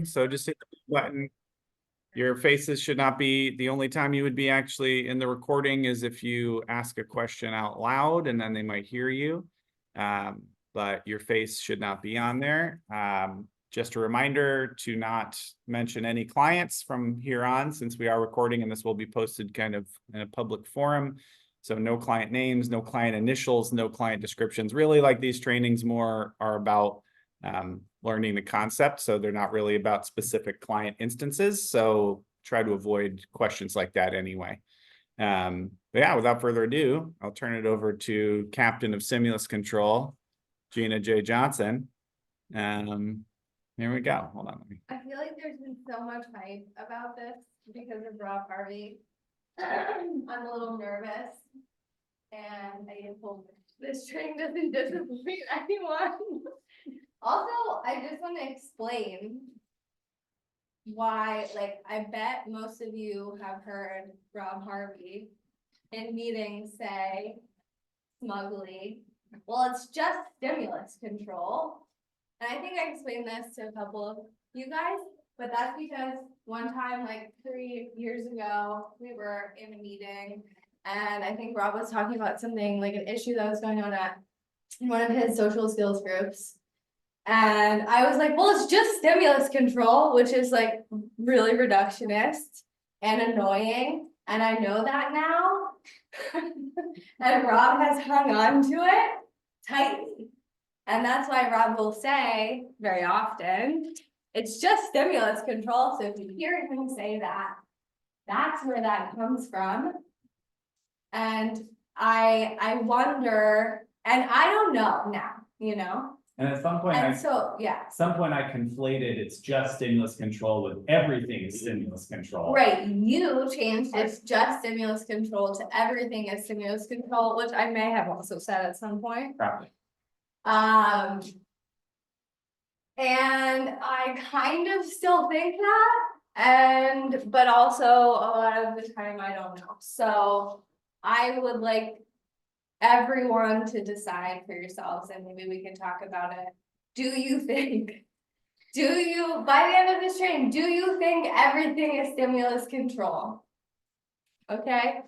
So just hit the button. Your faces should not be, the only time you would be actually in the recording is if you ask a question out loud and then they might hear you. But your face should not be on there. Just a reminder to not mention any clients from here on, since we are recording and this will be posted kind of in a public forum. So no client names, no client initials, no client descriptions. Really, like, these trainings more are about learning the concept. So they're not really about specific client instances. So try to avoid questions like that anyway. But yeah, without further ado, I'll turn it over to Captain of Stimulus Control, Gina J. Johnson. Here we go. Hold on. I feel like there's been so much hype about this because of Rob Harvey. I'm a little nervous, and I hope this training doesn't disappoint anyone. Also, I just want to explain why, like, I bet most of you have heard Rob Harvey in meetings say smugly, well, it's just stimulus control. And I think I explained this to a couple of you guys, but that's because one time, like 3 years ago, we were in a meeting and I think Rob was talking about something like an issue that was going on at one of his social skills groups. And I was like, well, it's just stimulus control, which is like really reductionist and annoying. And I know that now. And Rob has hung on to it tightly. And that's why Rob will say very often, it's just stimulus control. So if you hear him say that, that's where that comes from. And I wonder, and I don't know now, you know? And at some point, And so, yeah. at some point I conflated it's just stimulus control with everything is stimulus control. Right, you changed it's just stimulus control to everything is stimulus control, which I may have also said at some point. Probably. And I kind of still think that, but also a lot of the time I don't know. So I would like everyone to decide for yourselves, and maybe we can talk about it. Do you, by the end of this training, do you think everything is stimulus control? Okay.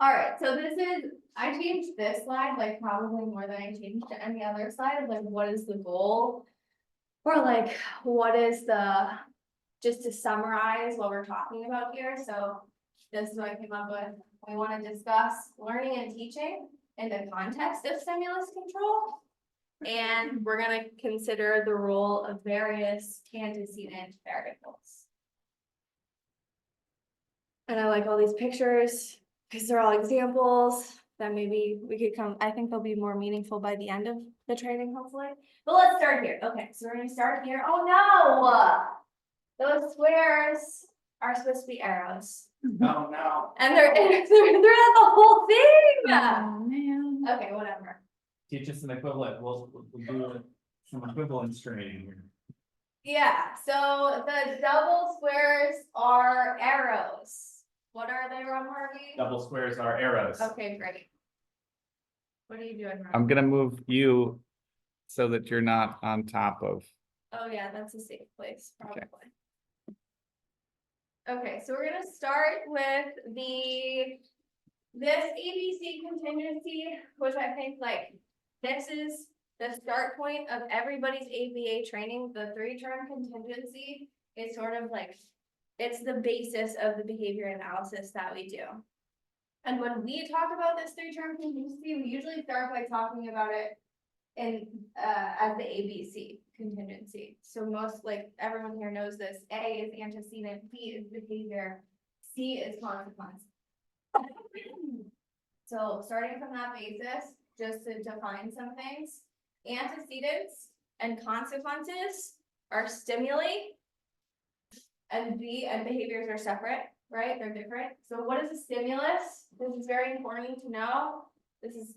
All right, so I changed this slide, like probably more than I changed any other slide of like, what is the goal? Or like, what is just to summarize what we're talking about here. So this is what I came up with. We want to discuss learning and teaching in the context of stimulus control. And we're going to consider the role of various antecedent variables. And I like all these pictures because they're all examples that maybe we could I think they'll be more meaningful by the end of the training, hopefully. But let's start here. Okay, so we're going to start here. Oh no! Those squares are supposed to be arrows. Oh no. And they're not the whole thing. Oh man. Okay, whatever. Teach us an equivalent. We'll do some equivalence training here. Yeah, so the double squares are arrows. What are they, Rob Harvey? Double squares are arrows. Okay, great. What are you doing, Rob? I'm gonna move you so that you're not on top of. Oh yeah, that's a safe place, probably. Okay, so we're gonna start with this ABC contingency, which I think like this is the start point of everybody's ABA training. The 3-term contingency is sort of like, it's the basis of the behavior analysis that we do. And when we talk about this 3-term contingency, we usually start by talking about it as the ABC contingency. So most, like everyone here knows this, A is antecedent, B is behavior, C is consequence. So starting from that basis, just to define some things, antecedents and consequences are stimuli, and B and behaviors are separate, right? They're different. So what is a stimulus? This is very important to know. This is,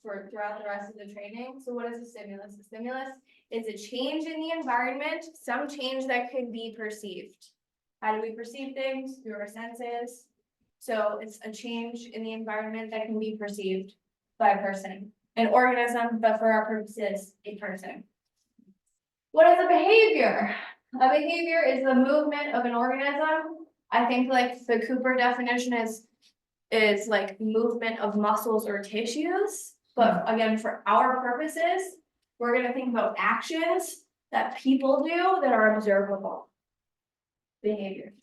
for throughout the rest of the training. So what is a stimulus? A stimulus is a change in the environment, some change that could be perceived. How do we perceive things? Through our senses. So it's a change in the environment that can be perceived by a person, an organism, but for our purposes, a person. What is a behavior? A behavior is the movement of an organism. I think like the Cooper definition is like movement of muscles or tissues. But again, for our purposes, we're gonna think about actions that people do that are observable behavior.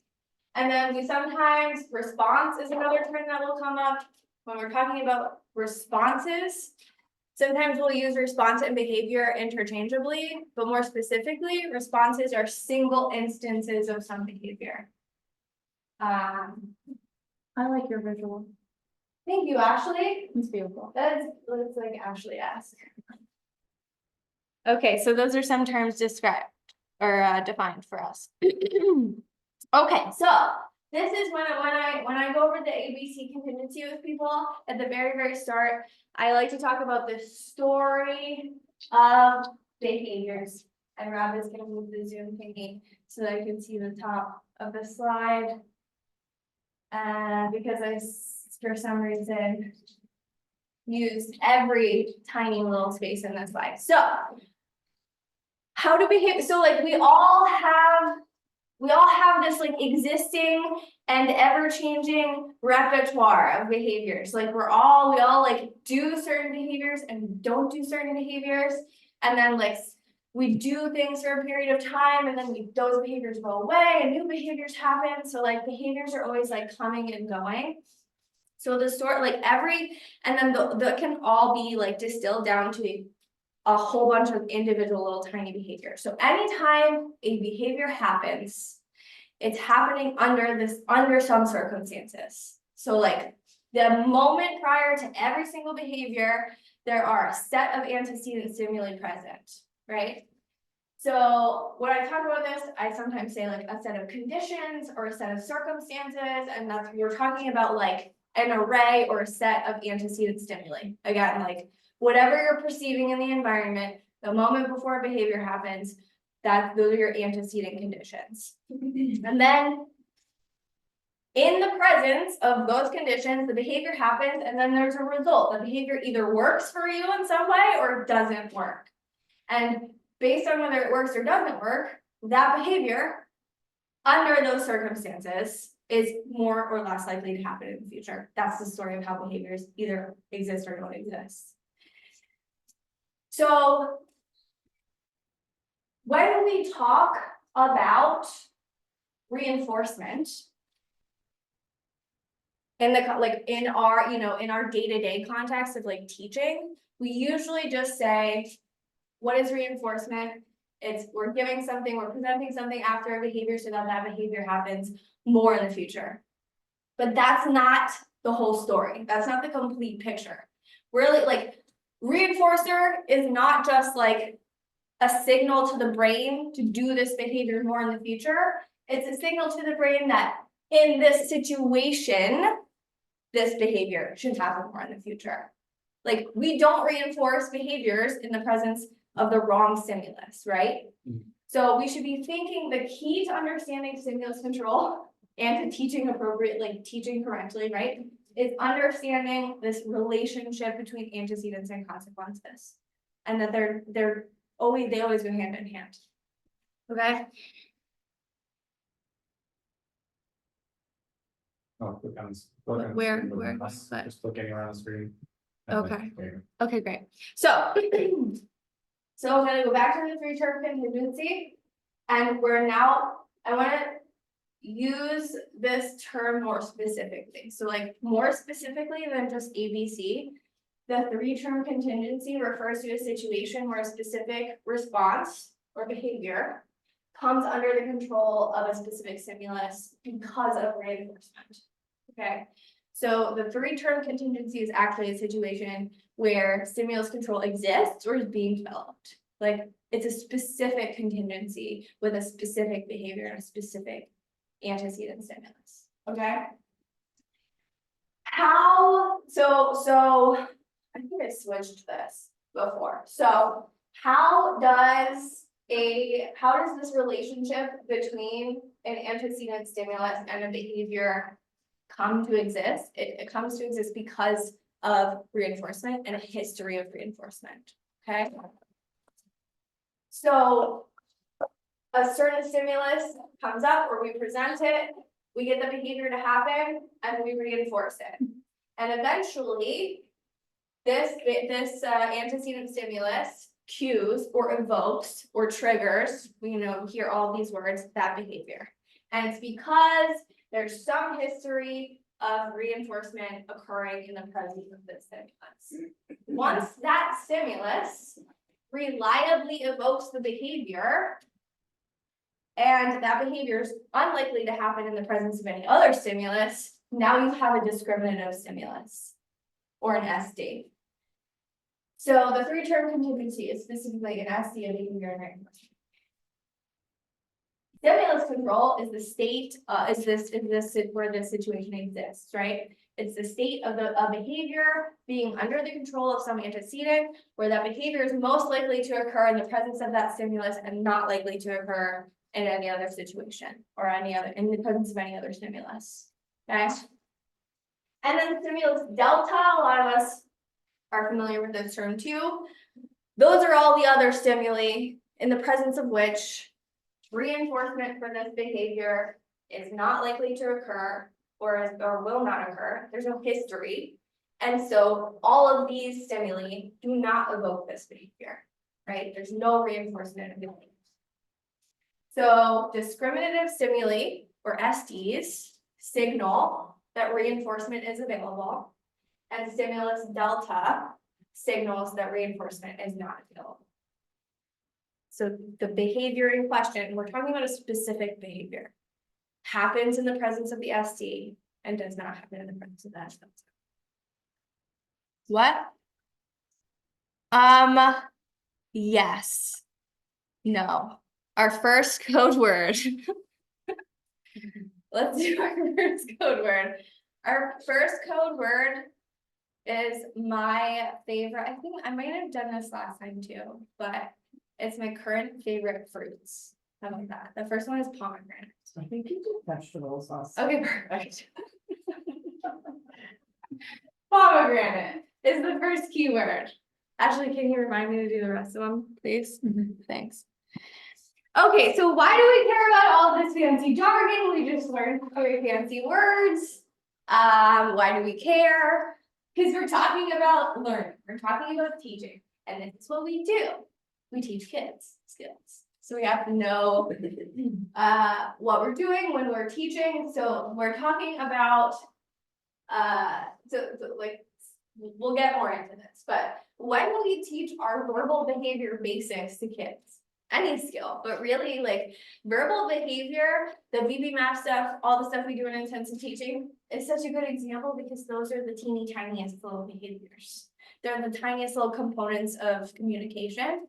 And then we sometimes, response is another term that will come up when we're talking about responses. Sometimes we'll use response and behavior interchangeably, but more specifically, responses are single instances of some behavior. I like your visual. Thank you, Ashley. It's beautiful. That's like Ashley asked. Okay, so those are some terms described or defined for us. Okay, so this is when I go over the ABC contingency with people at the very start. I like to talk about the story of behaviors. And Rob is going to move the Zoom thingy so that I can see the top of the slide. Because I, for some reason, used every tiny little space in this slide. So, how do behave? So, like, we all have this like existing and ever-changing repertoire of behaviors. Like we all like do certain behaviors and don't do certain behaviors. And then like we do things for a period of time and then those behaviors go away and new behaviors happen. So like behaviors are always like coming and going. So the story, like and then that can all be like distilled down to a whole bunch of individual little tiny behaviors. So anytime a behavior happens, it's happening under some circumstances. So like the moment prior to every single behavior, there are a set of antecedent stimuli present, right? So when I talk about this, I sometimes say like a set of conditions or a set of circumstances, and that's we're talking about like an array or a set of antecedent stimuli. Again, like whatever you're perceiving in the environment, the moment before a behavior happens, those are your antecedent conditions. And then in the presence of those conditions, the behavior happens and then there's a result. The behavior either works for you in some way or it doesn't work. And based on whether it works or doesn't work, that behavior under those circumstances is more or less likely to happen in the future. That's the story of how behaviors either exist or don't exist. So when we talk about reinforcement in our day-to-day context of like teaching, we usually just say, what is reinforcement? We're giving something, we're presenting something after a behavior so that behavior happens more in the future. But that's not the whole story. That's not the complete picture. Really, like reinforcer is not just like a signal to the brain to do this behavior more in the future. It's a signal to the brain that in this situation, this behavior should happen more in the future. Like we don't reinforce behaviors in the presence of the wrong stimulus, right? Mm-hmm. So we should be thinking the key to understanding stimulus control and to teaching appropriately, teaching correctly, right, is understanding this relationship between antecedents and consequences, and that they always go hand in hand. Okay. Oh, where? Just look anywhere on the screen. Okay. Okay, great. So I'm gonna go back to the 3-term contingency, and I want to use this term more specifically. So like more specifically than just ABC, the 3-term contingency refers to a situation where a specific response or behavior comes under the control of a specific stimulus because of reinforcement. Okay, so the 3-term contingency is actually a situation where stimulus control exists or is being developed. Like it's a specific contingency with a specific behavior and a specific antecedent stimulus. Okay. So I think I switched this before. So how does this relationship between an antecedent stimulus and a behavior come to exist? It comes to exist because of reinforcement and a history of reinforcement. Okay. So a certain stimulus comes up or we present it, we get the behavior to happen and we reinforce it. And eventually, this antecedent stimulus cues or evokes or triggers, hear all these words, that behavior. And it's because there's some history of reinforcement occurring in the presence of this stimulus. Once that stimulus reliably evokes the behavior, and that behavior is unlikely to happen in the presence of any other stimulus, now you have a discriminative stimulus, or an SD. So the three-term contingency is specifically an SD of behavior and reinforcement. Stimulus control is the state, is this where this situation exists, right? It's the state of the behavior being under the control of some antecedent, where that behavior is most likely to occur in the presence of that stimulus and not likely to occur in any other situation or in the presence of any other stimulus. Okay. And then stimulus delta, a lot of us are familiar with this term too. Those are all the other stimuli in the presence of which reinforcement for this behavior is not likely to occur or will not occur. There's no history. And so all of these stimuli do not evoke this behavior, right? There's no reinforcement of behavior. So discriminative stimuli, or SDs, signal that reinforcement is available, and stimulus delta signals that reinforcement is not available. So the behavior in question, we're talking about a specific behavior, happens in the presence of the SD and does not happen in the presence of the S delta. What? Yes. No. Our first code word. Let's do our first code word. Our first code word is my favorite. I think I might have done this last time too, but it's my current favorite fruits. How about that? The first one is pomegranate. I think you did vegetables also. Okay, perfect. Pomegranate is the first keyword. Ashley, can you remind me to do the rest of them, please? Thanks. Okay, so why do we care about all this fancy jargon? We just learned very fancy words. Why do we care? Because we're talking about learning. We're talking about teaching. And this is what we do. We teach kids skills. So we have to know what we're doing when we're teaching. So we're talking about, we'll get more into this, but when we teach our verbal behavior basics to kids, any skill, but really like verbal behavior, the VB math stuff, all the stuff we do in intensive teaching is such a good example because those are the teeny tiniest little behaviors. They're the tiniest little components of communication.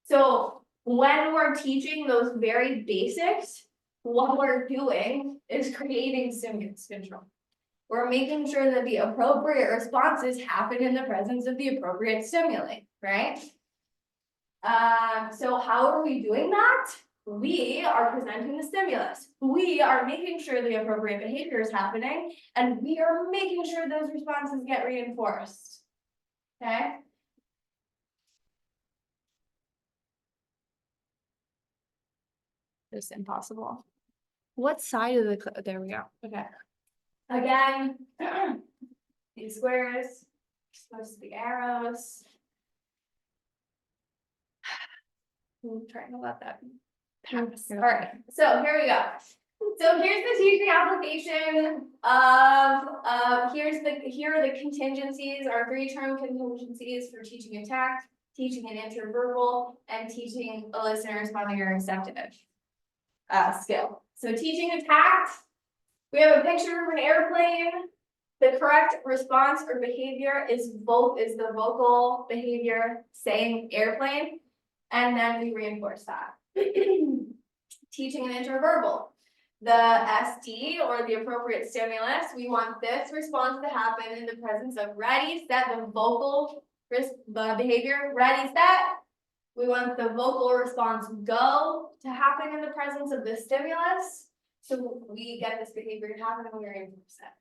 So when we're teaching those very basics, what we're doing is creating stimulus control. We're making sure that the appropriate responses happen in the presence of the appropriate stimuli, right? So how are we doing that? We are presenting the stimulus. We are making sure the appropriate behavior is happening, and we are making sure those responses get reinforced. Okay? It's impossible. What side of the, there we go. Okay. Again, these squares, supposed to be arrows. I'm trying to let that pass. All right, so here we go. So here's the teaching application of, here are the contingencies, our three-term contingencies for teaching a tact, teaching an interverbal, and teaching a listener responding or receptive skill. So teaching a tact, we have a picture of an airplane. The correct response or behavior is the vocal behavior saying airplane, and then we reinforce that. Teaching an interverbal. The SD, or the appropriate stimulus, we want this response to happen in the presence of ready, set, the vocal behavior, ready, set. We want the vocal response go to happen in the presence of the stimulus. So we get this behavior to happen and we reinforce it.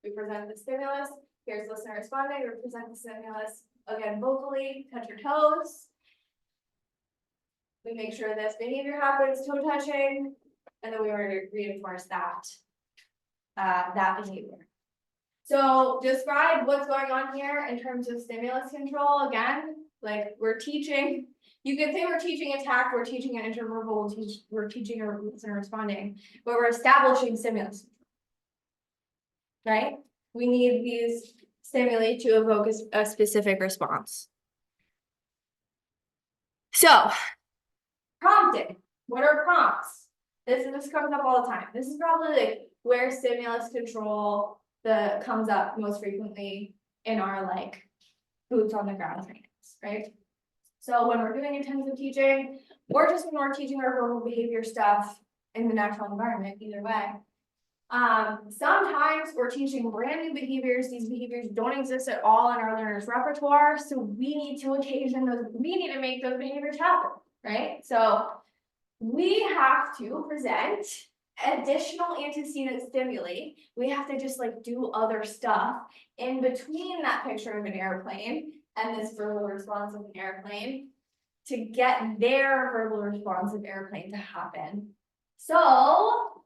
We present the stimulus, here's listener responding, we present the stimulus, again vocally, touch your toes. we make sure this behavior happens, toe touching, and then we reinforce that behavior. So describe what's going on here in terms of stimulus control. Again, like we're teaching, you can say we're teaching attack, we're teaching an interverbal, we're teaching a listen and responding, but we're establishing stimulus. Right? We need these stimuli to evoke a specific response. So, prompting. What are prompts? This comes up all the time. This is probably like where stimulus control comes up most frequently in our like boots on the ground trainings, right? So when we're doing intensive teaching, or just when we're teaching our verbal behavior stuff in the natural environment, either way. Sometimes we're teaching brand new behaviors. These behaviors don't exist at all in our learners' repertoire. So we need to make those behaviors happen, right? So we have to present additional antecedent stimuli. We have to just like do other stuff in between that picture of an airplane and this verbal response of an airplane to get their verbal response of airplane to happen. So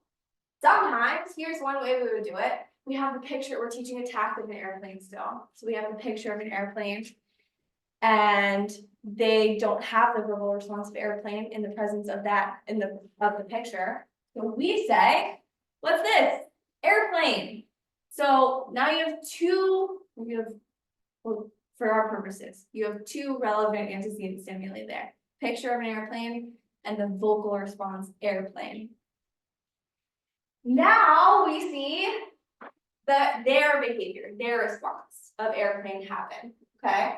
sometimes, here's one way we would do it. We have the picture, we're teaching attack of an airplane still. So we have a picture of an airplane and they don't have the verbal response of airplane in the presence of that, of the picture. So we say, what's this? Airplane. So now you have well, for our purposes, you have two relevant antecedent stimuli there. Picture of an airplane and the vocal response airplane. Now we see their behavior, their response of airplane happen, okay?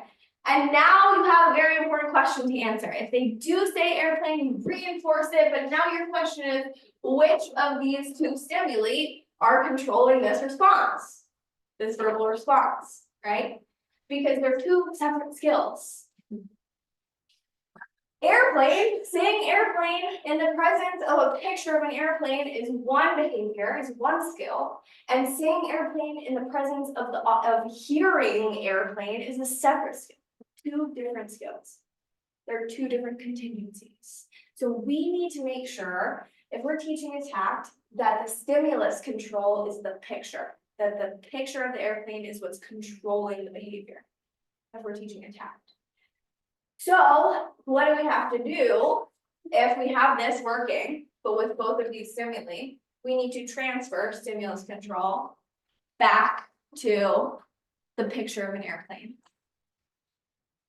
And now you have a very important question to answer. If they do say airplane, you reinforce it, but now your question is, which of these two stimuli are controlling this response, this verbal response, right? Because they're two separate skills. Airplane, saying airplane in the presence of a picture of an airplane is one behavior, is one skill, and saying airplane in the presence of hearing airplane is a separate skill. Two different skills. There are two different contingencies. So we need to make sure, if we're teaching attack, that the stimulus control is the picture, that the picture of the airplane is what's controlling the behavior, if we're teaching attack. So what do we have to do if we have this working, but with both of these stimuli? We need to transfer stimulus control back to the picture of an airplane.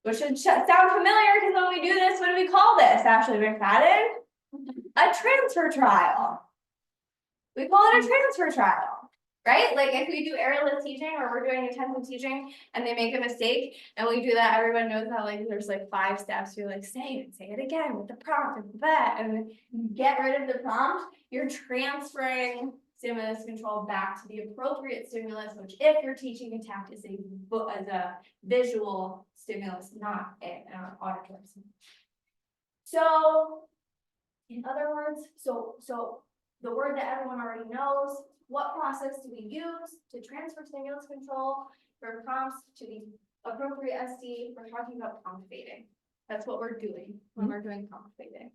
Which should sound familiar because when we do this, what do we call this, Ashley McFadden? A transfer trial. We call it a transfer trial, right? Like if we do airless teaching or we're doing intensive teaching and they make a mistake and we do that, everyone knows that like there's like 5 steps. You're like, say it again with the prompt and that, and get rid of the prompt. You're transferring stimulus control back to the appropriate stimulus, which if you're teaching attack is a visual stimulus, not an auditory stimulus. So in other words, so the word that everyone already knows, what process do we use to transfer stimulus control from prompts to the appropriate SD? We're talking about prompt fading. That's what we're doing when we're doing prompt fading.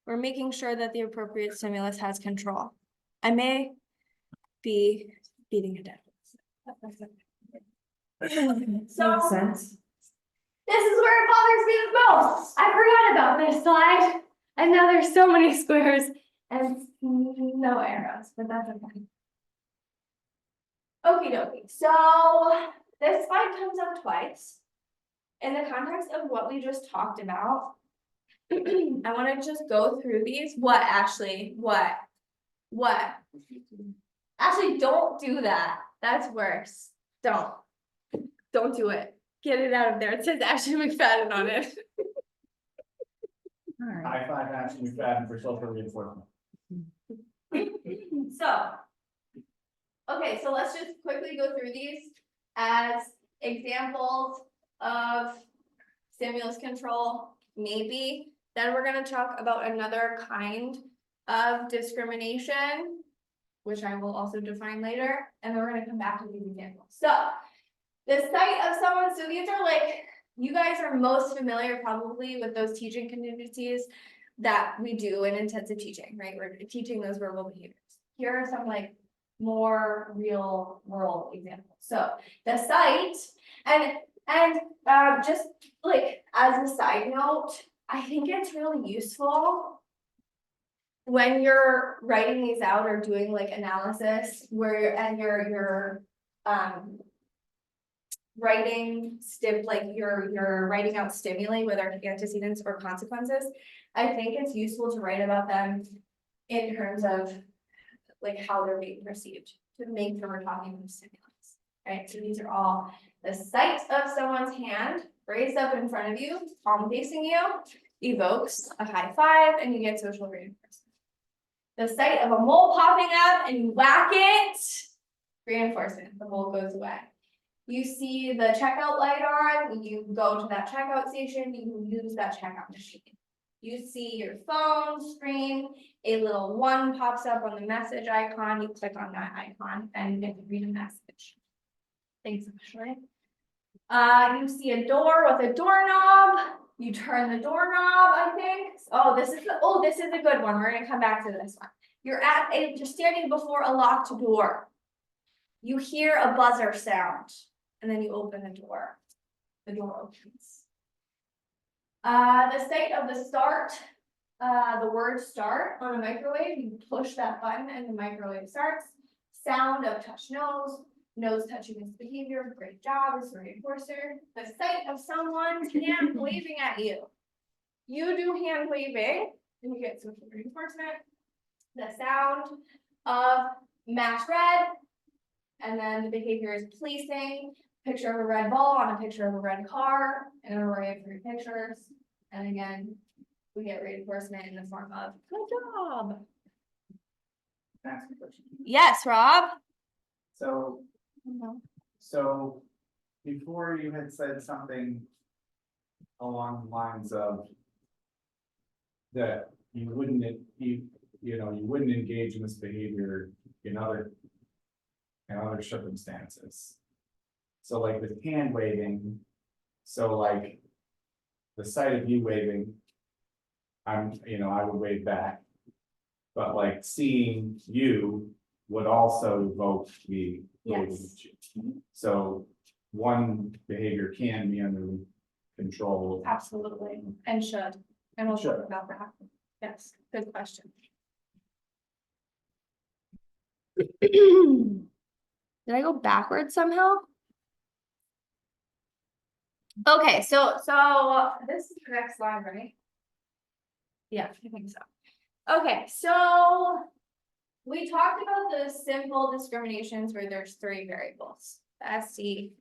We're making sure that the appropriate stimulus has control. I may be beating a dead horse. So Makes sense. this is where it bothers me the most. I forgot about this slide. And now there's so many squares and no arrows, but that's okay. Okie dokie. So this slide comes up twice. In the context of what we just talked about, I want to just go through these. What, Ashley? What? Actually, don't do that. That's worse. Don't do it. Get it out of there. It says Ashley McFadden on it. All right. High five Ashley McFadden for social reinforcement. So, okay, so let's just quickly go through these as examples of stimulus control, maybe. Then we're going to talk about another kind of discrimination, which I will also define later, and then we're going to come back to these examples. So, the sight of someone, so these are like you guys are most familiar probably with those teaching contingencies that we do in intensive teaching, right? We're teaching those verbal behaviors. Here are some like more real world examples. So the site and just like as a side note, I think it's really useful when you're writing these out or doing like analysis where you're writing you're writing out stimuli, whether antecedents or consequences. I think it's useful to write about them in terms of like how they're being perceived to make sure we're talking about stimulus, right? So these are all the sight of someone's hand raised up in front of you, palm facing you, evokes a high five and you get social reinforcement. The sight of a mole popping up and you whack it, reinforcement, the mole goes away. You see the checkout light on, you go to that checkout station, you use that checkout machine. You see your phone screen, a little 1 pops up on the message icon, you click on that icon and you get to read a message. Thanks, Ashley. You see a door with a doorknob, you turn the doorknob, I think. This is a good one, we're gonna come back to this one. You're standing before a locked door. You hear a buzzer sound, and then you open the door. The door opens. The state of the start, the word start on a microwave, you push that button and the microwave starts. Sound of touch nose, nose touching this behavior, great job, is a reinforcer. The sight of someone's hand waving at you. You do hand waving, and you get social reinforcement. The sound of match red, and then the behavior is placing picture of a red ball on a picture of a red car in an array of 3 pictures. And again, we get reinforcement in the form of good job. Can I ask a question? Yes, Rob. So, so before you had said something along the lines of that you wouldn't engage in this behavior in other circumstances. So like with hand waving, so like the sight of you waving, I would wave back. But like seeing you would also evoke me waving Yes. at you. So one behavior can be under control. Absolutely, and should, and we'll Should. talk about that. Yes, good question. Did I go backwards somehow? Okay, so this is the next slide, right? Yeah, I think so. Okay, so we talked about the simple discriminations where there's 3 variables, the SC,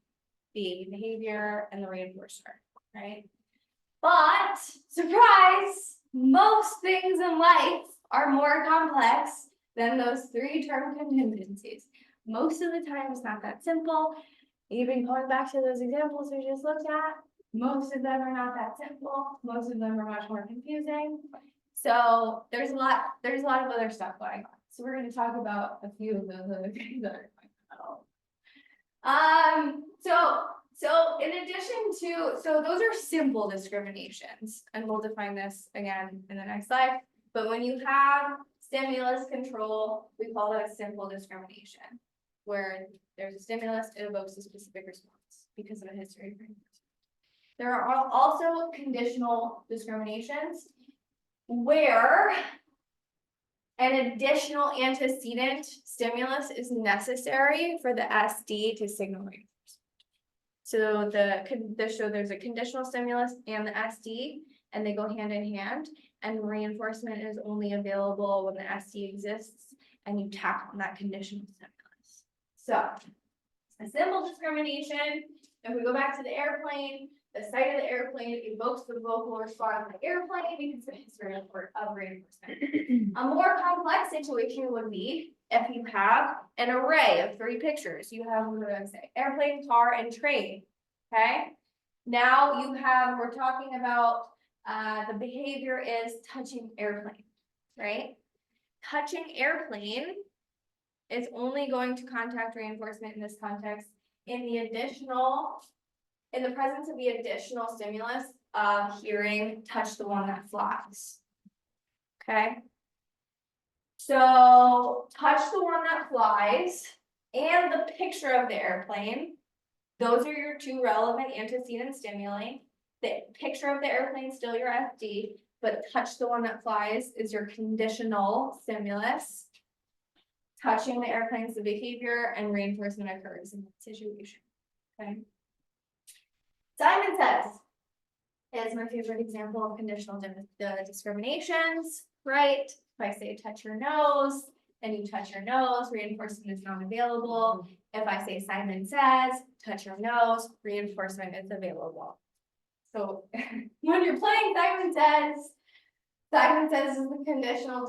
the behavior, and the reinforcer, right? But surprise, most things in life are more complex than those 3 term contingencies. Most of the time it's not that simple. Even going back to those examples we just looked at, most of them are not that simple. Most of them are much more confusing. So there's a lot of other stuff going on. So we're going to talk about a few of those other things that are going on. So in addition to, those are simple discriminations, and we'll define this again in the next slide. But when you have stimulus control, we call that a simple discrimination, where there's a stimulus, it evokes a specific response because of a history of reinforcement. There are also conditional discriminations where an additional antecedent stimulus is necessary for the SD to signal reinforcement. So there's a conditional stimulus and the SD, and they go hand in hand, and reinforcement is only available when the SD exists and you tack on that conditional stimulus. So a simple discrimination, if we go back to the airplane, the sight of the airplane evokes the vocal response of the airplane because of the history of reinforcement. A more complex situation would be if you have an array of 3 pictures. You have, what do I say, airplane, car, and train. Okay. Now we're talking about the behavior is touching airplane, right? Touching airplane is only going to contact reinforcement in this context in the additional in the presence of the additional stimulus of hearing, touch the one that flies. Okay? So touch the one that flies and the picture of the airplane. Those are your two relevant antecedent stimuli. The picture of the airplane is still your FD, but touch the one that flies is your conditional stimulus. Touching the airplane is the behavior, and reinforcement occurs in that situation. Okay. Simon Says is my favorite example of conditional discriminations, right? If I say touch your nose and you touch your nose, reinforcement is not available. If I say Simon Says, touch your nose, reinforcement is available. So when you're playing Simon Says is the conditional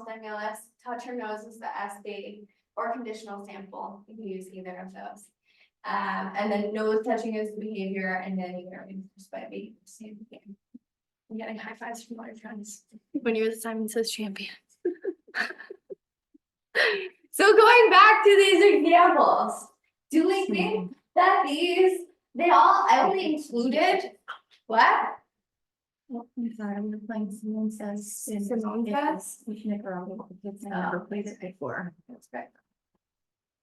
stimulus, touch your nose is the SB, or conditional sample. You can use either of those. And then nose touching is the behavior, and then you know, just by being the same thing. I'm getting high fives from all your friends when you're the Simon Says champion. So going back to these examples, do we think that I only included what? I'm sorry, I'm playing Simone Says. Simone Says? We should never all the kids. I never played it before. That's great.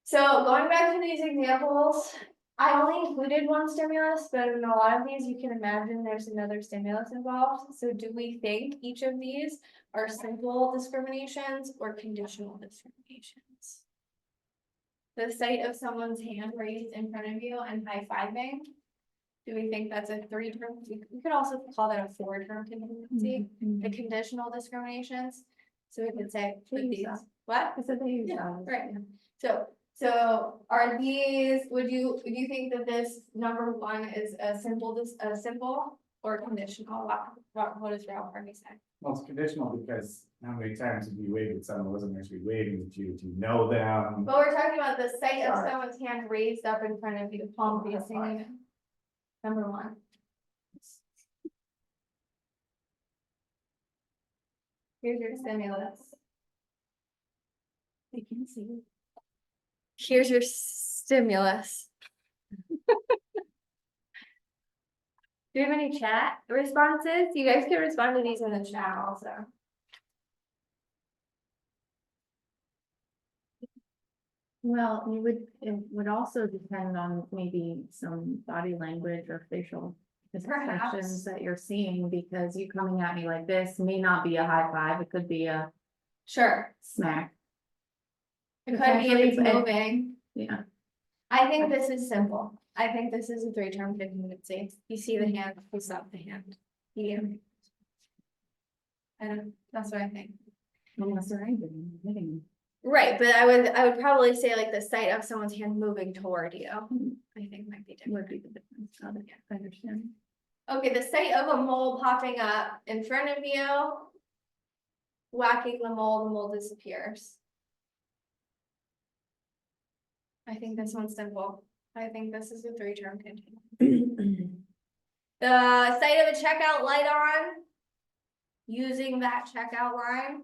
So going back to these examples, I only included one stimulus, but in a lot of these, you can imagine there's another stimulus involved. So do we think each of these are simple discriminations or conditional discriminations? The sight of someone's hand raised in front of you and high-fiving. Do we think that's a 3-term? We could also call that a 4-term contingency. The conditional discriminations. So we could say that these, what? I said they use Yeah, right. So are these, would you think that this number 1 is a simple or conditional? What does Ralph Harvey say? Well, it's conditional because how many times have you waved at someone who wasn't actually waving at you? Do you know them? But we're talking about the sight of Sorry. someone's hand raised up in front of you, palm facing you. Number 1. Here's your stimulus. They can see it. Here's your stimulus. Do you have any chat responses? You guys can respond to these in the chat also. Well, it would also depend on maybe some body language or facial Perhaps. expressions that you're seeing, because you coming at me like this may not be a high five, it could be a Sure. smack. It could be if it's Potentially, moving. Yeah. I think this is simple. I think this is a 3-term contingency. You see the hand, you stop the hand. You. I don't, that's what I think. Unless they're angry, hitting. Right, but I would probably say like the sight of someone's hand moving toward you, I think might be different. Would be the difference. I understand. Okay, the sight of a mole popping up in front of you. Whacking the mole disappears. I think this one's simple. I think this is a 3-term contingency. The sight of a checkout light on. Using that checkout line.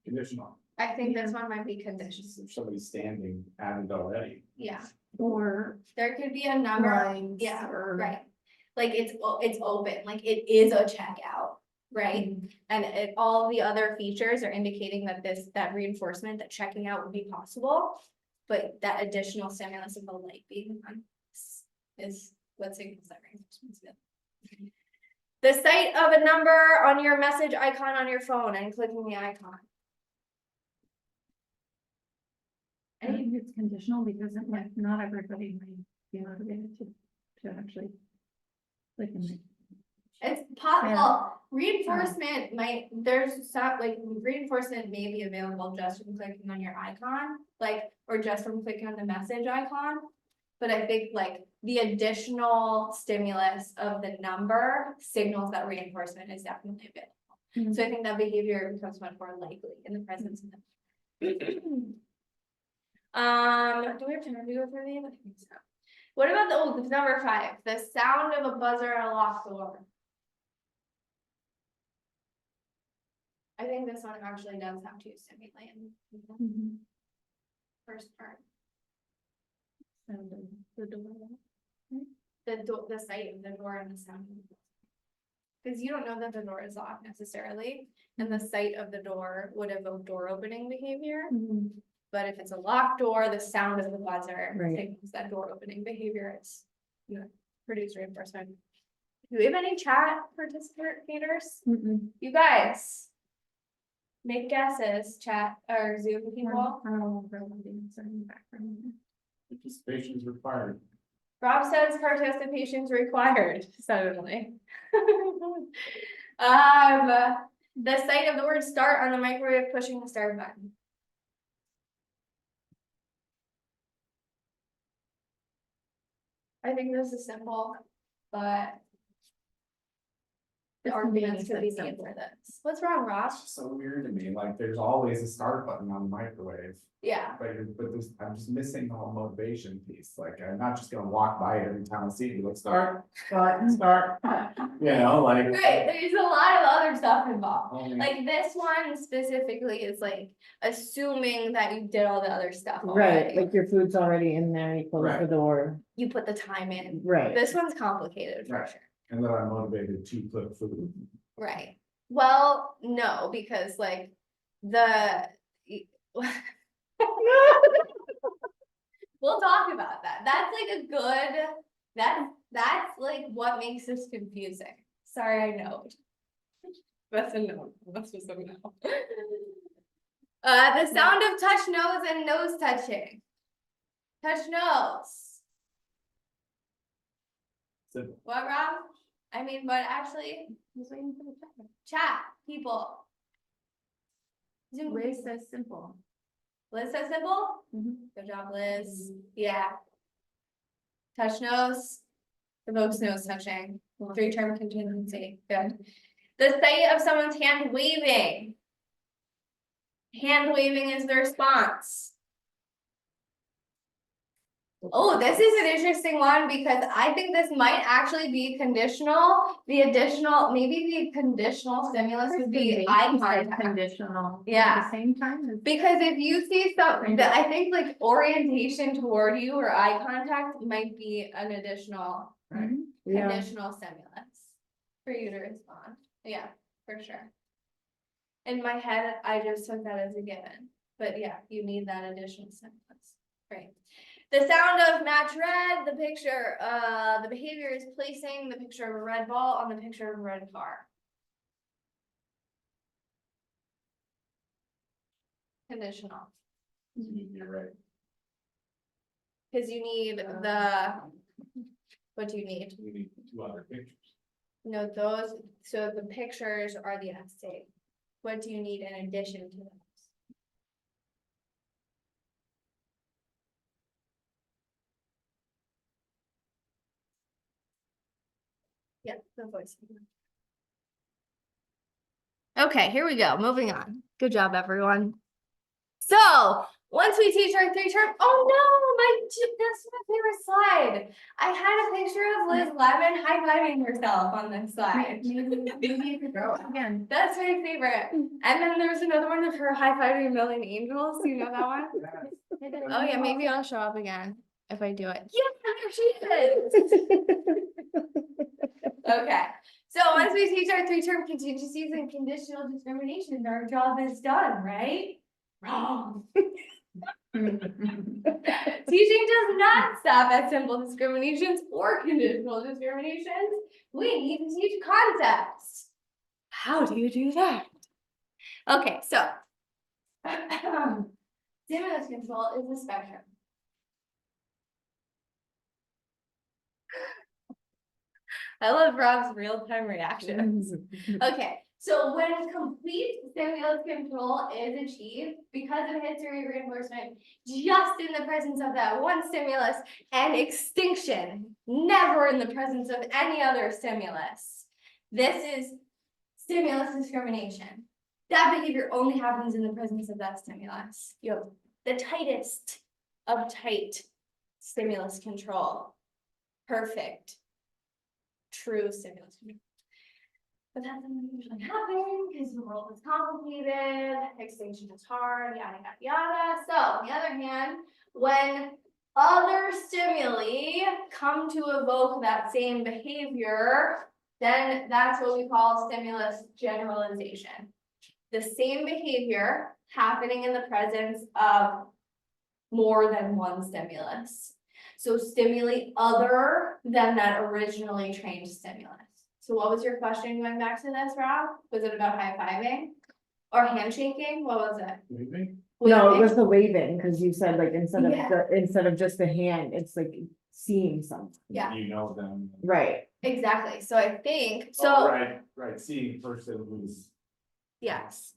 Conditional. I think this one might be conditional. If somebody's standing at it already. Yeah, Or there could be a number. lines. Yeah, Or. right. Like it's open, like it is a checkout, right? And all the other features are indicating that that reinforcement, that checking out would be possible. But that additional stimulus of the light being on is what signals that reinforcement. The sight of a number on your message icon on your phone and clicking the icon. I think it's conditional because it might, not everybody might be motivated to actually. Click and make. It's possible. Reinforcement might, there's stuff like reinforcement may be available just from clicking on your icon, like, or just from clicking on the message icon. But I think like the additional stimulus of the number signals that reinforcement is definitely available. So I think that behavior becomes much more likely in the presence of them. Do we have time to go through these? I think so. What about the number 5? The sound of a buzzer at a locked door. I think this one actually does have 2 stimuli in the first part. sound of the door. the sight of the door and the sound. Because you don't know that the door is locked necessarily, and the sight of the door would evoke door opening behavior. But if it's a locked door, the sound of the buzzer Right. signals that door opening behavior is, produce reinforcement. Do we have any chat participators? You guys. Make guesses, chat or Zoom people. Participation is required. Rob says participation's required suddenly. The sight of the word start on the microwave, pushing the start button. I think this is simple, but the This arguments could be convenience is made simple. for this. What's wrong, Ross? It's just so weird to me, like, there's always a start button on the microwave. Yeah, But this, I'm just missing the whole motivation piece, like, I'm not just gonna walk by it every time I see it, like, start. You know, like. right, there's a lot of other stuff involved. only- Like this one specifically is like assuming that you did all the other stuff Right, already. like your food's already in there, you close the Right. door, You put the time in. right. This one's complicated for Right. sure. And then I'm motivated to cook food. Right. Well, no, because like the. We'll talk about that. That's like a good, that's like what makes this confusing. Sorry, I know. That's a no. That's just a no. The sound of touch nose and nose touching. Touch nose. So What, Rob? I mean, but actually, He's waiting for the check. chat, people. Zoom. Liz says simple. Liz says simple? Good job, Liz. Yeah. Touch nose. Evokes nose touching. 3-term contingency. Good. The sight of someone's hand waving. Hand waving is the response. Oh, this is an interesting one because I think this might actually be conditional. Maybe the conditional stimulus would be eye contact. Conditional. Yeah. At the same time as. Because if you see something that I think like orientation toward you or eye contact might be an additional Yeah, conditional stimulus for you to respond. Yeah, for sure. In my head, I just took that as a given, but yeah, you need that additional stimulus. Right. The sound of match red, the picture, the behavior is placing the picture of a red ball on the picture of a red car. Conditional. you're right. Cause you need the, what do you need? We need 2 other pictures. No, those, so the pictures are the essay. What do you need in addition to those? Yeah, the voice. Okay, here we go, moving on. Good job, everyone. So, once we teach our 3-term, oh no, that's my favorite slide. I had a picture of Liz Lemon high-fiving herself on this slide. Maybe you could go again. That's my favorite. And then there's another one of her high-fiving a million angels. You know that one? Oh yeah, maybe I'll show up again if I do it. Yeah, there she is. Okay, so once we teach our 3-term contingencies and conditional discrimination, our job is done, right? Wrong. Teaching does not stop at simple discriminations or conditional discriminations. We need to teach concepts. How do you do that? Okay, so stimulus control is a spectrum. I love Rob's real-time reactions. Okay, so when complete stimulus control is achieved because of history reinforcement, just in the presence of that one stimulus, and extinction, never in the presence of any other stimulus. This is stimulus discrimination. That behavior only happens in the presence of that stimulus. You have the tightest of tight stimulus control. Perfect. True stimulus control. But that doesn't usually happen because the world is complicated, extinction is hard, yada, yada, yada. So on the other hand, when other stimuli come to evoke that same behavior, then that's what we call stimulus generalization. The same behavior happening in the presence of more than one stimulus. So stimuli other than that originally trained stimulus. So what was your question going back to this, Rob? Was it about high-fiving or handshaking? What was it? Maybe? No, it Waving? was the waving, because you said like Yeah. instead of just the hand, it's like seeing something. Yeah. You know them. Right. Exactly. So I think, Oh, so, right, seeing person who's. yes.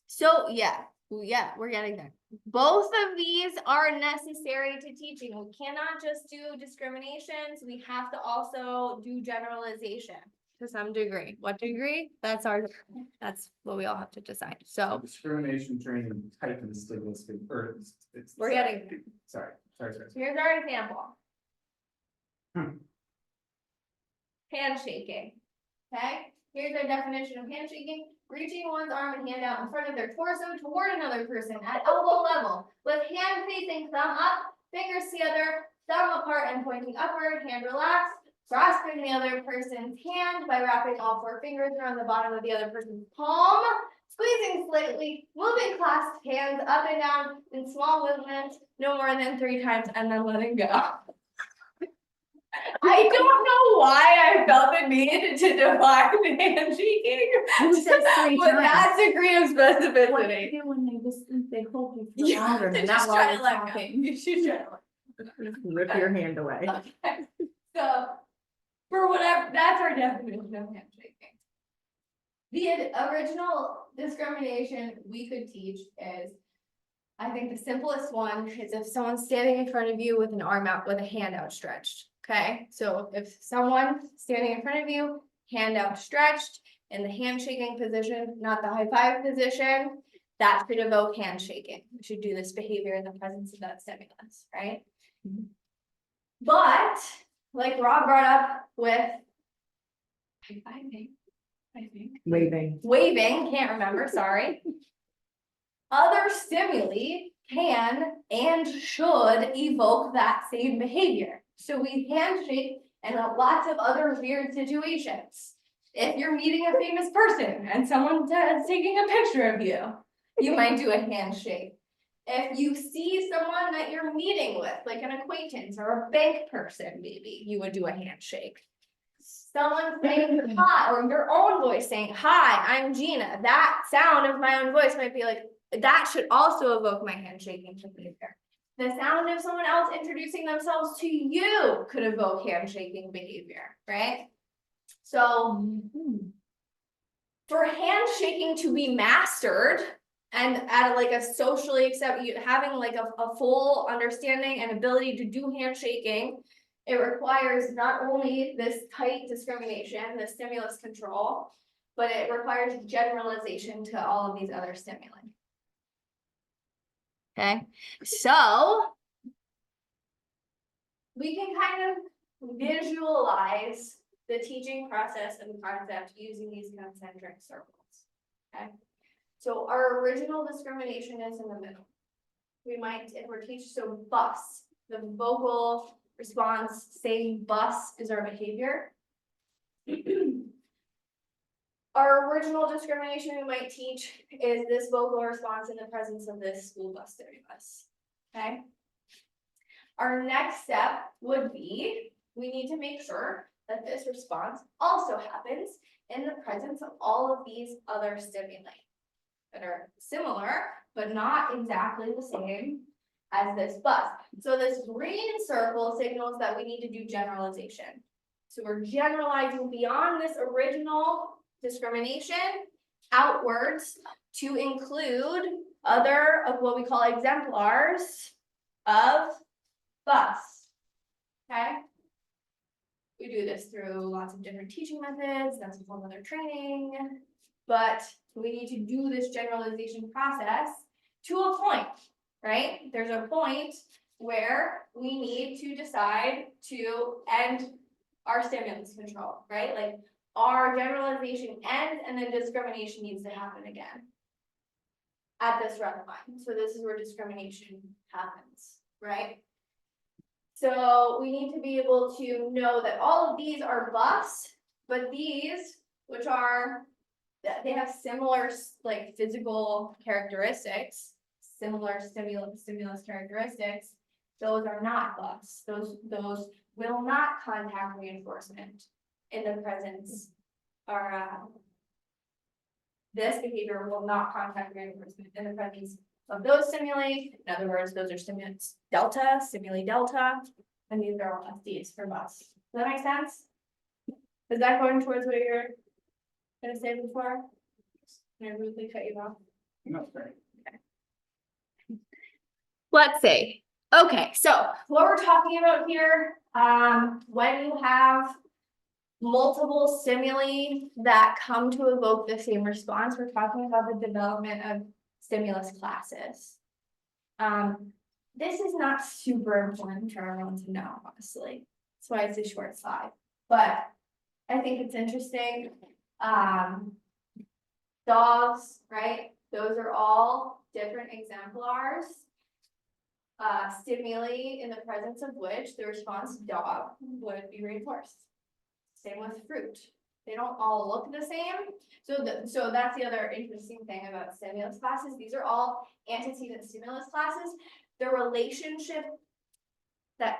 So, yeah, we're getting there. Both of these are necessary to teaching. We cannot just do discriminations. We have to also do generalization to some degree. What degree? That's what we all have to decide. So Discrimination training type of stimulus, or it's. we're getting there. Sorry. Here's our example. Hmm. Handshaking. Okay, here's our definition of handshaking: reaching one's arm and hand out in front of their torso toward another person at elbow level, with hand facing thumb up, fingers together, thumb apart and pointing upward, hand relaxed, grasping the other person's hand by wrapping all 4 fingers around the bottom of the other person's palm, squeezing slightly, moving clasped hands up and down in small movements, no more than 3 times, and then letting go. I don't know why I felt the need to define handshaking Who says 3 with times? that degree of What do specificity. you do when they hold you for You longer have to than just that while try to you're let go. talking? You should try to let Rip your hand away. go. Okay, so, for whatever, that's our definition of handshaking. The original discrimination we could teach is, I think the simplest one is if someone's standing in front of you with an arm out, with a hand outstretched, okay? So if someone standing in front of you, hand outstretched, in the handshaking position, not the high five position, that should evoke handshaking. We should do this behavior in the presence of that stimulus, right? But, like Rob brought up with high-fiving, I think. Waving. Waving, can't remember, sorry. Other stimuli can and should evoke that same behavior. So we handshake in lots of other weird situations. If you're meeting a famous person and someone is taking a picture of you, you might do a handshake. If you see someone that you're meeting with, like an acquaintance or a bank person, maybe you would do a handshake. Someone saying hi, or your own voice saying, "Hi, I'm Gina." That sound of my own voice might be like, that should also evoke my handshaking behavior. The sound of someone else introducing themselves to you could evoke handshaking behavior, right? So for handshaking to be mastered and at like a socially having like a full understanding and ability to do handshaking, it requires not only this tight discrimination, the stimulus control, but it requires generalization to all of these other stimuli. Okay, so we can kind of visualize the teaching process and concept using these concentric circles. Okay, so our original discrimination is in the middle. We might, if we're teaching, so bus, the vocal response saying bus is our behavior. Our original discrimination we might teach is this vocal response in the presence of this school bus stimulus, okay? Our next step would be, we need to make sure that this response also happens in the presence of all of these other stimuli that are similar, but not exactly the same as this bus. So this green circle signals that we need to do generalization. So we're generalizing beyond this original discrimination outwards to include other of what we call exemplars of bus. Okay, we do this through lots of different teaching methods. That's a whole other training, but we need to do this generalization process to a point, right? There's a point where we need to decide to end our stimulus control, right? Like our generalization ends and then discrimination needs to happen again at this red line. So this is where discrimination happens, right? So we need to be able to know that all of these are buffs, but these, which are, that they have similar like physical characteristics, similar stimulus characteristics, those are not buffs. Those will not contact reinforcement in the presence, or this behavior will not contact reinforcement in the presence of those stimuli. In other words, those are stimulus delta, stimuli delta, and these are all SDs for bus. Does that make sense? Is that going towards what you're gonna say before? Can I rudely cut you off? No, sorry. Let's see. Okay, so what we're talking about here, when you have multiple stimuli that come to evoke the same response, we're talking about the development of stimulus classes. This is not super important for everyone to know, honestly. That's why it's a short slide, but I think it's interesting. Dogs, right? Those are all different exemplars. Stimuli in the presence of which the response to dog would be reinforced. Same with fruit. They don't all look the same. So that's the other interesting thing about stimulus classes. These are all antecedent stimulus classes. The relationship that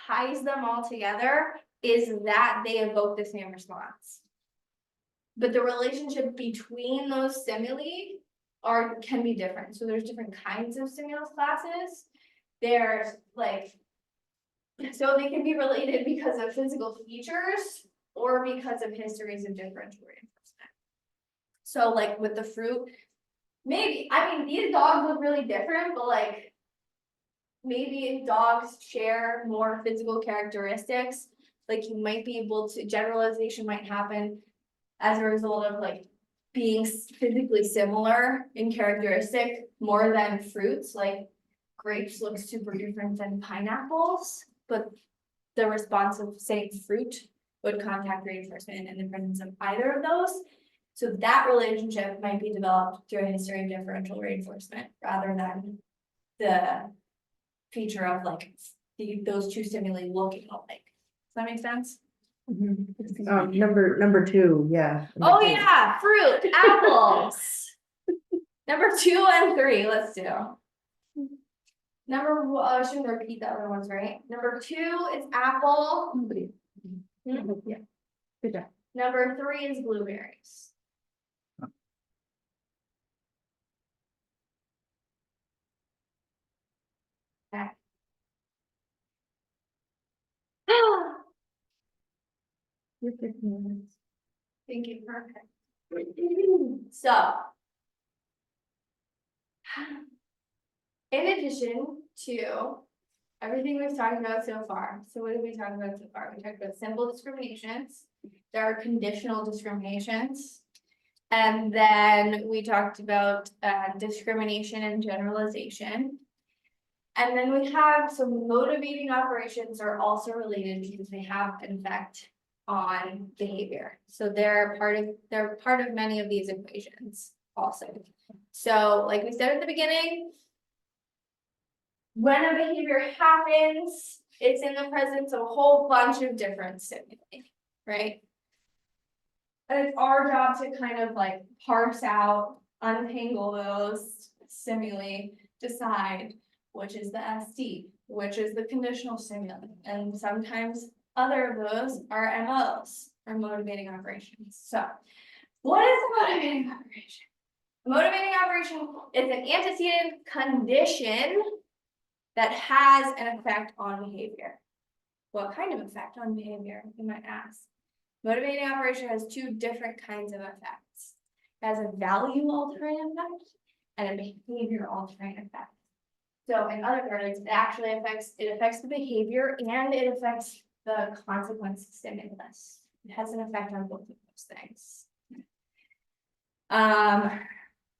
ties them all together is that they evoke the same response. But the relationship between those stimuli can be different. So there's different kinds of stimulus classes. There's like, so they can be related because of physical features or because of histories of differential reinforcement. So like with the fruit, maybe, I mean, these dogs look really different, but like, maybe if dogs share more physical characteristics, like you might be able to, generalization might happen as a result of like being physically similar in characteristic more than fruits, like grapes look super different than pineapples, but the response of say fruit would contact reinforcement in the presence of either of those. So that relationship might be developed through a history of differential reinforcement rather than the feature of like those two stimuli looking alike. Does that make sense? Number two, yeah. Oh yeah, fruit, apples. Number 2 and 3, let's do. I shouldn't repeat the other ones, right? Number 2 is apple. Yeah, good job. Number 3 is blueberries. Okay. You're 15 minutes. Thank you, perfect. So. In addition to everything we've talked about so far, so what did we talk about so far? We talked about simple discriminations. There are conditional discriminations. And then we talked about discrimination and generalization. And then we have some motivating operations are also related because they have an effect on behavior. So they're part of many of these equations also. So like we said at the beginning, when a behavior happens, it's in the presence of a whole bunch of different stimuli, right? And it's our job to kind of like parse out, untangle those stimuli, decide which is the SD, which is the conditional stimuli. And sometimes other of those are MOs, or motivating operations. So what is a motivating operation? A motivating operation is an antecedent condition that has an effect on behavior. What kind of effect on behavior, you might ask? Motivating operation has 2 different kinds of effects. It has a value altering effect and a behavior altering effect. So in other words, it actually affects the behavior and it affects the consequence stimulus. It has an effect on both of those things.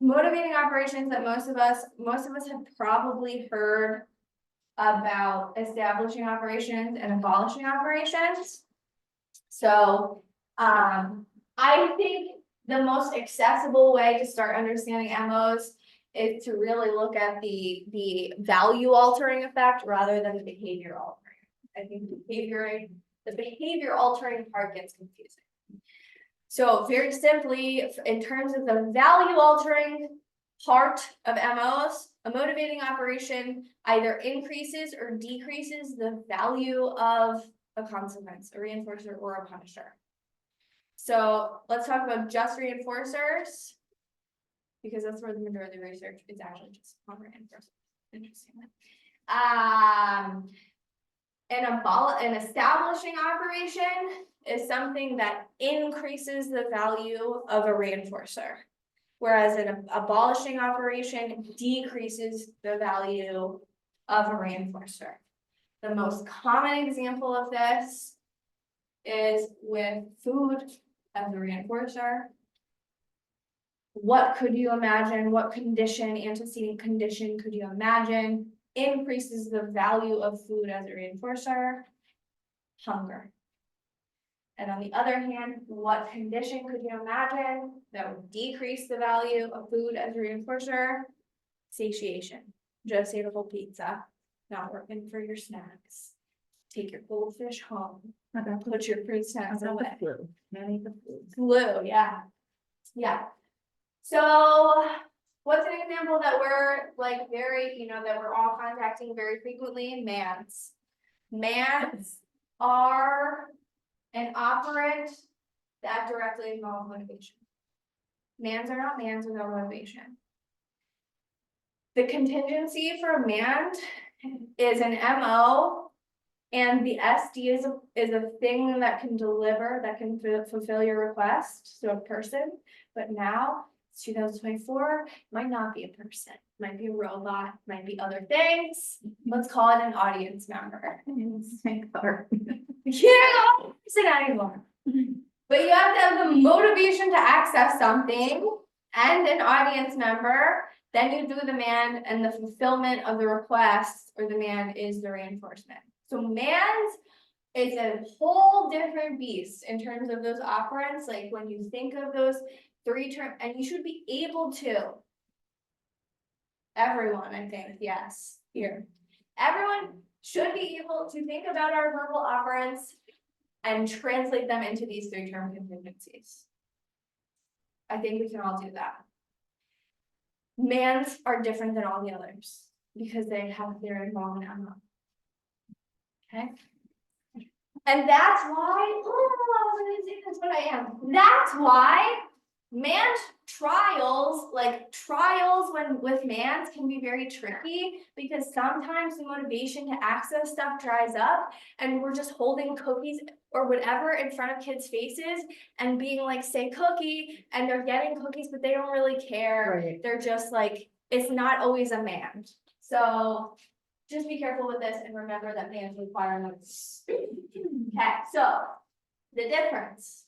Motivating operations that most of us have probably heard about establishing operations and abolishing operations. So I think the most accessible way to start understanding MOs is to really look at the value altering effect rather than the behavior altering I think the behavior altering part gets confusing. So very simply, in terms of the value altering part of MOs, a motivating operation either increases or decreases the value of a consequence, a reinforcer or a punisher. So let's talk about just reinforcers, because that's where the majority of the research is actually just on reinforcers. Interestingly. An establishing operation is something that increases the value of a reinforcer, whereas an abolishing operation decreases the value of a reinforcer. The most common example of this is with food as a reinforcer. What could you imagine? What condition, antecedent condition could you imagine increases the value of food as a reinforcer? Hunger. And on the other hand, what condition could you imagine that would decrease the value of food as a reinforcer? Satiation. Just ate a whole pizza, not working for your snacks. Take your goldfish home, put your fruit snacks away. Flu, yeah. Yeah. So what's an example that we're like very, that we're all contacting very frequently? MANs. MANs are an operant that directly involves motivation. MANs are not MANs without motivation. The contingency for a MAN is an MO, and the SD is a thing that can deliver, that can fulfill your request, so a person. But now, it's 2024, might not be a person, might be a robot, might be other things. Let's call it an audience member. You can't use it anymore. But you have to have the motivation to access something and an audience member. Then you do the MAN, and the fulfillment of the request or the MAN is the reinforcement. So MANs is a whole different beast in terms of those operands. Like when you think of those three terms, and you should be able to. Everyone, I think, yes, here. Everyone should be able to think about our verbal operands and translate them into these three-term contingencies. I think we can all do that. MANs are different than all the others because they're involved in MO. Okay. And that's why, that's what I am. That's why MAN trials, with MANs can be very tricky because sometimes the motivation to access stuff dries up and we're just holding cookies or whatever in front of kids' faces and being like, say cookie, and they're getting cookies, but they don't really care. Right. They're just like, it's not always a MAN. So just be careful with this and remember that MANs require notes. Okay, so the difference.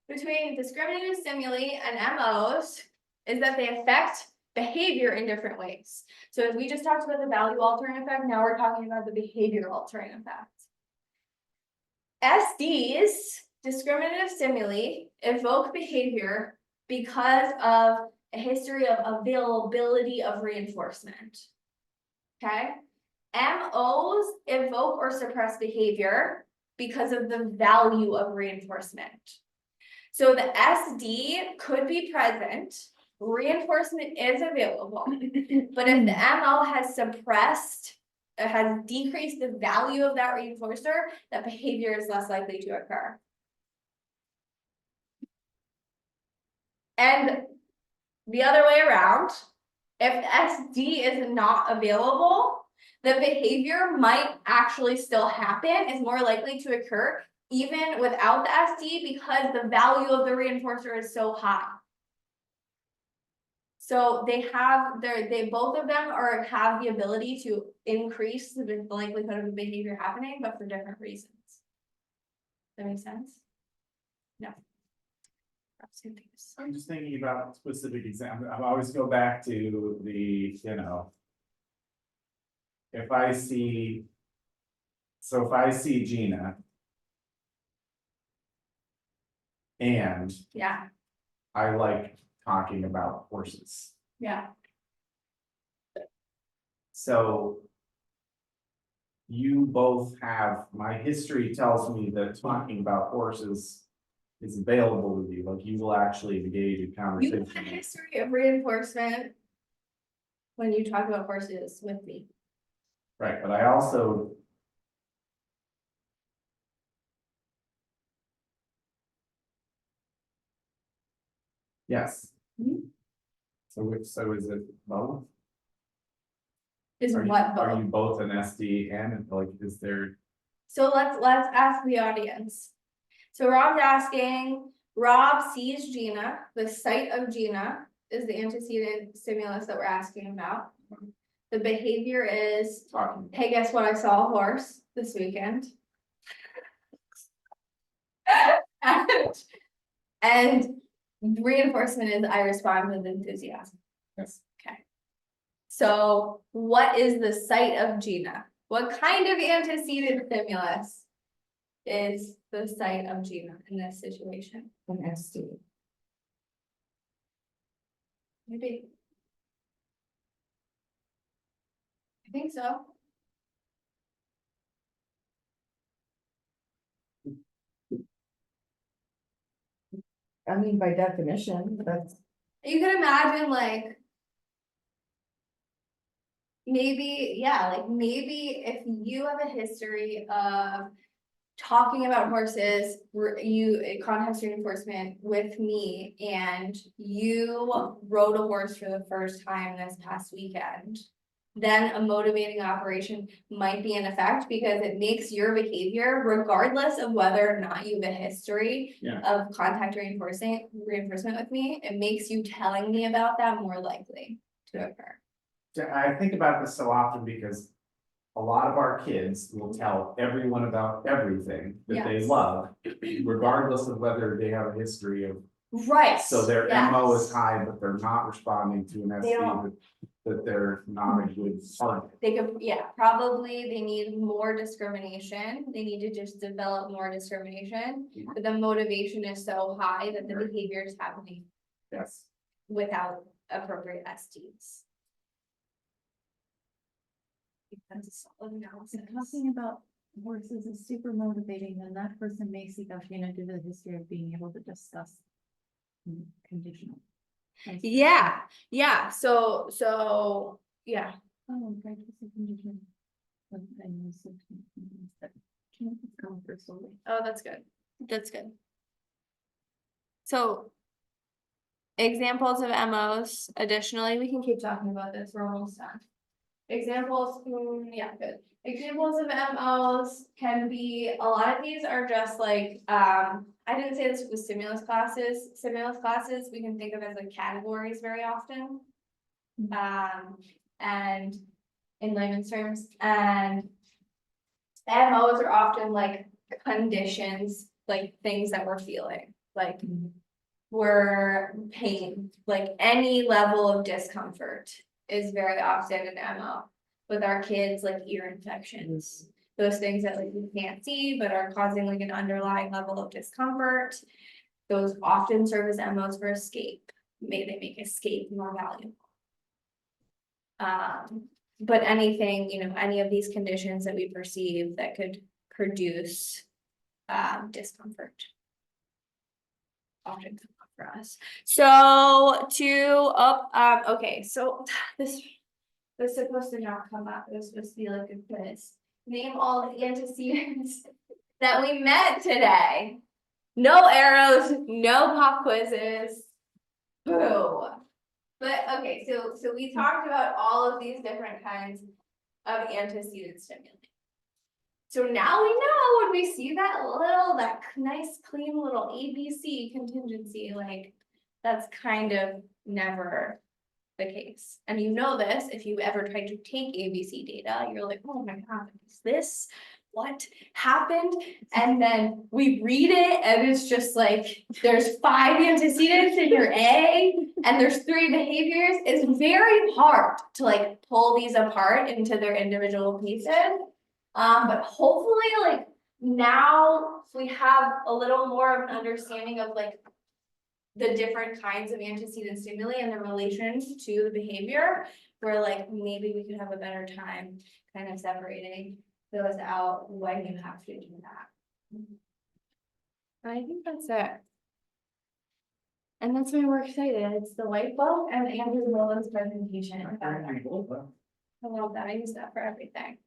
Between discriminative stimuli and MOs is that they affect behavior in different ways. So as we just talked about the value altering effect, now we're talking about the behavior altering effect. SDs, discriminative stimuli, evoke behavior because of a history of availability of reinforcement. Okay? MOs evoke or suppress behavior because of the value of reinforcement. So the SD could be present, reinforcement is available, but if the MO has decreased the value of that reinforcer, that behavior is less likely to occur. And the other way around, if SD is not available, the behavior might actually still happen, is more likely to occur even without the SD because the value of the reinforcer is so high. So they both of them have the ability to increase the likelihood of the behavior happening, but for different reasons. That makes sense? No. I'm just thinking about specific examples. I always go back to the, if I see Gina. And Yeah, I like talking about horses. yeah, So you both have, my history tells me that talking about horses is available with you, like you will actually engage in You conversation. have a history of reinforcement when you talk about horses with me. Right, but I also. Yes. Mhm. So is it both? Is Are you- what Are you both? both an SD and like, is there, So let's ask the audience. So Rob's asking, Rob sees Gina, the sight of Gina is the antecedent stimulus that we're asking about. The behavior is, talking? hey, guess what? I saw a horse this weekend. And reinforcement is I respond with enthusiasm. Yes. Okay. So what is the sight of Gina? What kind of antecedent stimulus is the sight of Gina in this situation? An SD. Maybe. I think so. I mean, by definition, that's, You could imagine like. Maybe, yeah, like maybe if you have a history of talking about horses, context reinforcement with me, and you rode a horse for the first time this past weekend. Then a motivating operation might be in effect because it makes your behavior, regardless of whether or not you have a history Yeah. of contact reinforcement with me, it makes you telling me about that more likely to occur. I think about this so often because a lot of our kids will tell everyone about everything that they Yes. love, regardless of whether they have a history of. Right. So their yes. MO is high, but they're not responding to an They SD, don't. that they're not a good target. They could, yeah, probably they need more discrimination. They need to just develop more discrimination. But the motivation is so high that the Right. behavior is happening Yes. without appropriate STs. That's a solid analysis. If talking about horses is super motivating, then that person may seek out Gina due to the history of being able to discuss conditional. Yeah, so, yeah, Oh, practice a condition. I know some things that can't come for solely. oh, that's good. So. Examples of MOs, additionally, we can keep talking about this, we're almost done. Examples, yeah, good. Examples of MOs can be, a lot of these are just like, I didn't say this with stimulus classes. Stimulus classes, we can think of as like categories very often. And in layman's terms, and MOs are often like conditions, like things that we're feeling, like we're pain, like any level of discomfort is very often an MO. With our kids, like ear infections, those things that like we can't see but are causing like an underlying level of discomfort. Those often serve as MOs for escape. They make escape more valuable. But anything, any of these conditions that we perceive that could produce discomfort. Often come up for us. So okay, so this was supposed to not come up. It was supposed to be like a quiz. Name all the antecedents that we met today. No arrows, no pop quizzes. Boo. But okay, so we talked about all of these different kinds of antecedent stimuli. So now we know when we see that nice clean little ABC contingency, like that's kind of never the case. And you know this, if you ever tried to take ABC data, you're like, oh my God, is this what happened? And then we read it and it's just like, there's 5 antecedents in your A and there's 3 behaviors. It's very hard to like pull these apart into their individual pieces. But hopefully like now we have a little more of an understanding of like the different kinds of antecedent stimuli and their relations to the behavior, where like maybe we could have a better time kind of separating those out when you have to do that. I think that's it. And that's why we're excited. It's the light bulb and Andrew Willis presentation. I love that. I use that for everything.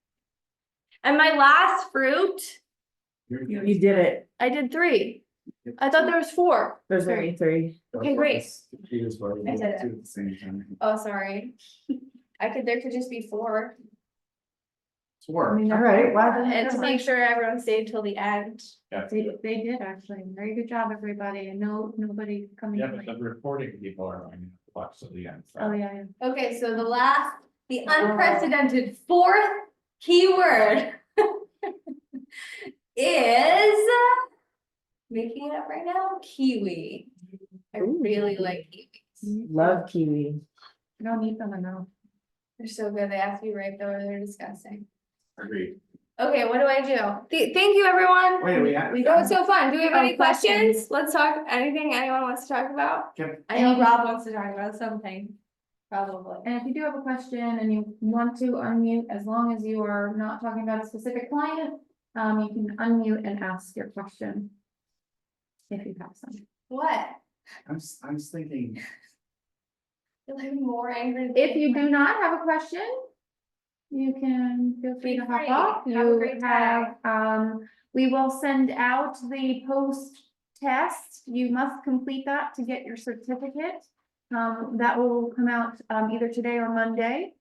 And my last fruit, You did it. I did 3. I thought there was 4. There's only 3. Okay, great. Here's what we I do did it. at the same time. Oh, sorry. There could just be 4. It's work. All right, why And to make sure everyone stayed till the end. They did actually, very good job, everybody, and nobody coming. Yeah, but the recording people are going to watch till the end. so. Oh, yeah, yeah. Okay, so the unprecedented 4th keyword is, making it up right now, kiwi. I really like kiwis. Love kiwi. I don't need them enough. They're so good. They have to be ripe though, or they're disgusting. Agreed. Okay, what do I do? Thank you, everyone. Wait, we have. That was so fun. Do we have Oh, any questions? Let's talk, anything anyone wants to talk about? Can- I know Rob wants to talk about something, probably. And if you do have a question and you want to unmute, as long as you are not talking about a specific client, you can unmute and ask your question. If you have some. What? I'm just thinking, You're like more angry. than- If you do not have a question, you can feel free to hop free. off. Have a You great have, we will send out the post test. You must complete that to get your certificate. That will come out, either today or Monday,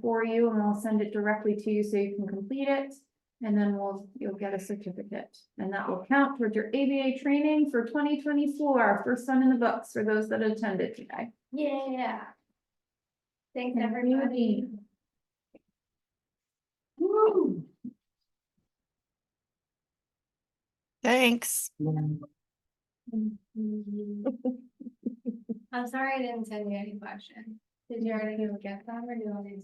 for you, and we'll send it directly to you so you can complete it. And then you'll get a certificate, and that will count towards your ABA training for 2024, first time in the books for those that attended today. Yeah. Thanks, And everybody. Woo. Thanks. I'm sorry I didn't send you any questions. Did you already get them or do you want me to?